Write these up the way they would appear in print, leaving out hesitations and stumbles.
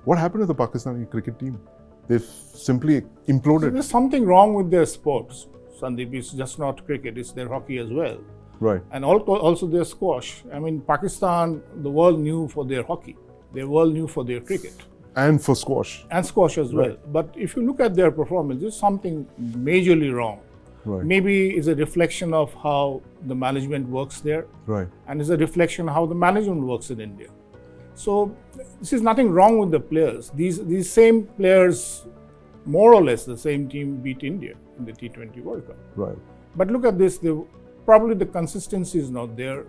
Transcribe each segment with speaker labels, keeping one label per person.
Speaker 1: What happened to the Pakistani cricket team? They've simply imploded.
Speaker 2: So there's something wrong with their sports, Sandeep. It's just not cricket, it's their hockey as well.
Speaker 1: Right.
Speaker 2: And also their squash. I mean, Pakistan, the world knew for their hockey. The world knew for their cricket.
Speaker 1: And for squash.
Speaker 2: And squash as well. But if you look at their performance, there's something majorly wrong.
Speaker 1: Right.
Speaker 2: Maybe it's a reflection of how the management works there.
Speaker 1: Right.
Speaker 2: And it's a reflection of how the management works in India. So this is nothing wrong with the players. These same players, more or less the same team beat India in the T20 World Cup.
Speaker 1: Right.
Speaker 2: But look at this, probably the consistency is not there,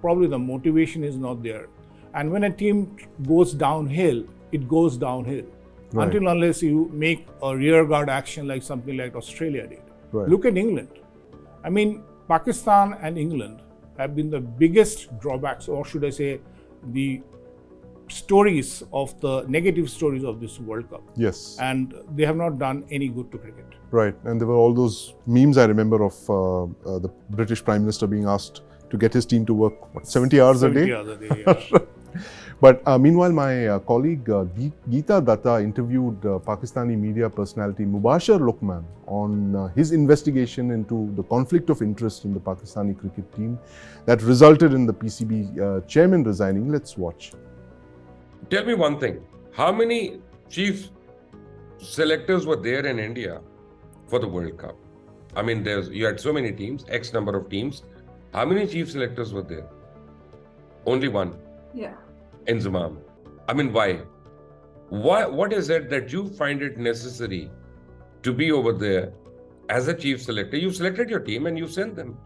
Speaker 2: probably the motivation is not there. And when a team goes downhill, it goes downhill.
Speaker 1: Right.
Speaker 2: Until unless you make a rearguard action like something like Australia did.
Speaker 1: Right.
Speaker 2: Look at England. I mean, Pakistan and England have been the biggest drawbacks, or should I say, the stories of the negative stories of this World Cup.
Speaker 1: Yes.
Speaker 2: And they have not done any good to cricket.
Speaker 1: Right. And there were all those memes I remember of the British Prime Minister being asked to get his team to work 70 hours a day.
Speaker 2: 70 hours a day, yeah.
Speaker 1: But meanwhile, my colleague Geeta Datta interviewed Pakistani media personality Mubashir Luqman on his investigation into the conflict of interest in the Pakistani cricket team that resulted in the PCB chairman resigning. Let's watch.
Speaker 3: Tell me one thing. How many chief selectors were there in India for the World Cup? I mean, you had so many teams, X number of teams. How many chief selectors were there? Only one.
Speaker 4: Yeah.
Speaker 3: Inzamam. I mean, why? What is it that you find it necessary to be over there as a chief selector? You've selected your team and you sent them.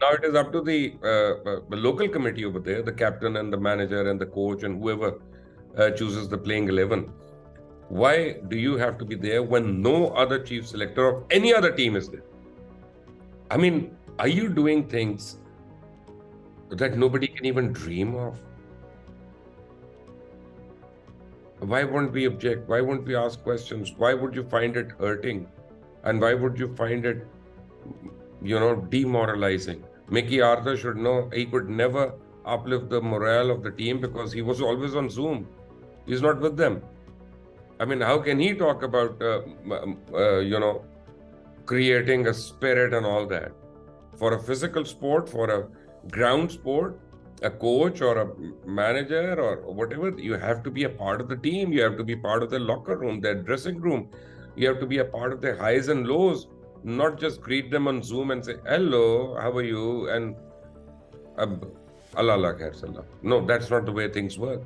Speaker 3: Now it is up to the local committee over there, the captain and the manager and the coach and whoever chooses the playing 11. Why do you have to be there when no other chief selector of any other team is there? I mean, are you doing things that nobody can even dream of? Why won't we object? Why won't we ask questions? Why would you find it hurting? And why would you find it, demoralizing? Mickey Arthur should know he could never uplift the morale of the team because he was always on Zoom. He's not with them. I mean, how can he talk about, creating a spirit and all that? For a physical sport, for a ground sport, a coach or a manager or whatever, you have to be a part of the team. You have to be part of their locker room, their dressing room. You have to be a part of their highs and lows, not just greet them on Zoom and say, hello, how are you? And Allah khair sallam. No, that's not the way things work.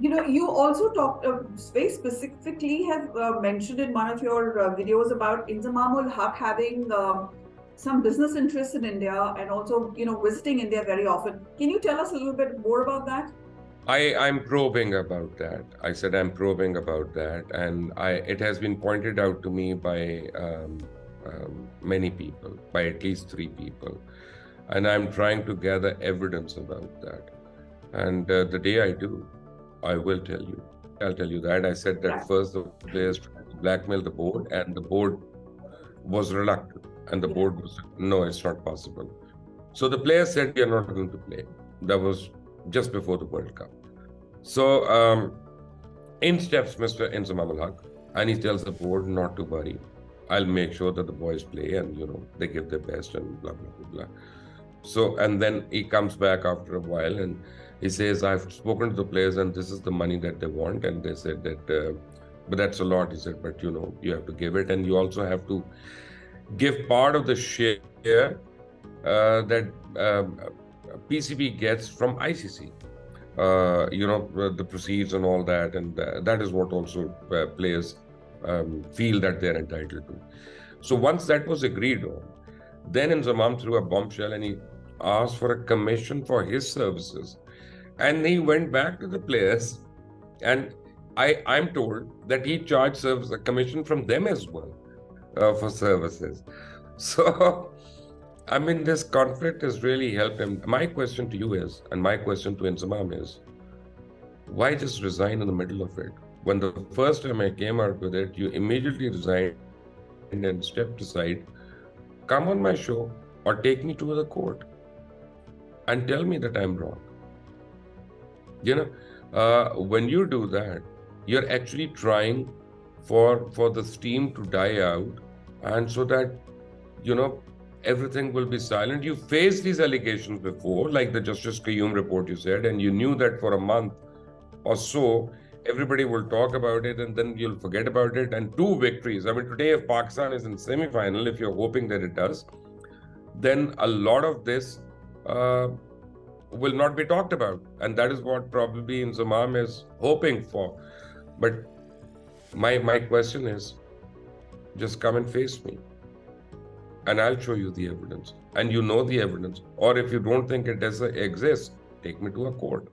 Speaker 4: You also talked very specifically have mentioned in one of your videos about Inzamam ul Haq having some business interests in India and also, visiting India very often. Can you tell us a little bit more about that?
Speaker 3: I'm probing about that. I said I'm probing about that, and it has been pointed out to me by many people, by at least 3 people, and I'm trying to gather evidence about that. And the day I do, I will tell you. I'll tell you that. I said that first the players tried to blackmail the board, and the board was reluctant. And the board was, no, it's not possible. So the players said, we are not going to play. That was just before the World Cup. So in steps Mr. Inzamam ul Haq, and he tells the board not to worry. I'll make sure that the boys play and, they give their best and blah, blah, blah, blah. So, and then he comes back after a while and he says, I've spoken to the players and this is the money that they want. And they said that, but that's a lot. He said, but you have to give it. And you also have to give part of the share that PCB gets from ICC. The proceeds and all that. And that is what also players feel that they're entitled to. So once that was agreed on, then Inzamam threw a bombshell and he asked for a commission for his services. And he went back to the players, and I'm told that he charged a commission from them as well for services. So, I mean, this conflict has really helped him. My question to you is, and my question to Inzamam is, why just resign in the middle of it? When the first time I came out with it, you immediately resigned and stepped aside. Come on my show or take me to the court and tell me that I'm wrong. When you do that, You're actually trying for the steam to die out, and so that, you know, everything will be silent. You faced these allegations before, like the Justice Qayyum report you said, and you knew that for a month or so, everybody will talk about it and then you'll forget about it. And two victories. I mean, today, if Pakistan is in semi-final, if you're hoping that it does, then a lot of this will not be talked about. And that is what probably Inzamam is hoping for. But my question is, just come and face me, and I'll show you the evidence. And you know the evidence. Or if you don't think it exists, take me to a court.